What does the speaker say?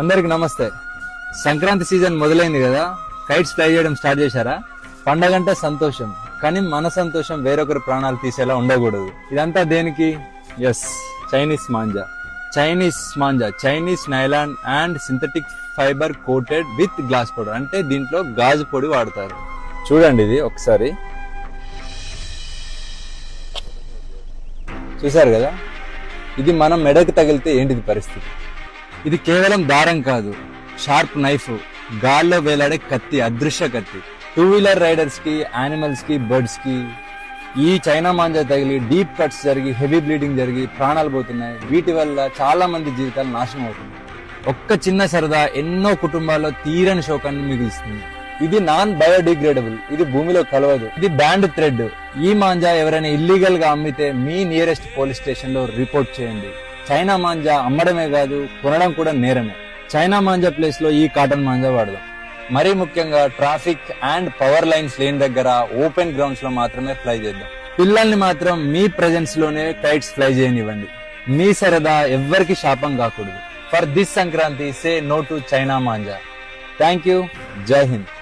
అందరికి నమస్తే. సంక్రాంతి సీజన్ మొదలైంది కదా, కైట్స్ ఫ్లై చేయడం స్టార్ట్ చేశారా? పండగంటే సంతోషం, కానీ మన సంతోషం వేరొకరి ప్రాణాలు తీసేలా ఉండకూడదు. ఇదంతా దేనికి? Yes, Chinese manja. Chinese nylon and synthetic fibre coated with glass powder. అంటే దీంట్లో గాజు పొడి వాడతారు. చూడండి, ఇది ఒకసారి చూసారు కదా. ఇది మనం మెడకు తగిలితే ఏంటిది పరిస్థితి? ఇది కేవలం దారం కాదు, షార్ప్ నైఫ్, గాల్లో వేలాడే కత్తి, అదృశ్య కత్తి. 2-వీలర్ రైడర్స్ కి, యానిమల్స్ కి, బర్డ్స్ కి ఈ చైనా మాంజా తగిలి డీప్ కట్స్ జరిగి హెవీ బ్లీడింగ్ జరిగి ప్రాణాలు పోతున్నాయి. వీటి వల్ల చాలా మంది జీవితాలు నాశనం అవుతున్నాయి. ఒక్క చిన్న సరదా ఎన్నో కుటుంబాల్లో తీరని శోకాన్ని మిగులుస్తుంది. ఇది నాన్ బయోడిగ్రేడబుల్, ఇది భూమిలో కలవదు, ఇది బ్యాండ్ థ్రెడ్. ఈ మాంజా ఎవరైనా ఇల్లీగల్ గా అమ్మితే మీ నియరెస్ట్ పోలీస్ స్టేషన్ లో రిపోర్ట్ చేయండి. చైనా మాంజా అమ్మడమే కాదు, కొనడం కూడా నేరమే. చైనా మాంజా ప్లేస్ లో ఈ కాటన్ మాంజా వాడదాం. మరీ ముఖ్యంగా ట్రాఫిక్ అండ్ పవర్ లైన్స్ లేని దగ్గర ఓపెన్ గ్రౌండ్స్ లో మాత్రమే ఫ్లై చేద్దాం. పిల్లల్ని మాత్రం మీ ప్రెజెన్స్ లోనే కైట్స్ ఫ్లై చేయనివ్వండి. మీ సరదా ఎవ్వరికి శాపం కాకూడదు. For this Sankranti, say no to China manja. Thank you. జై హింద్.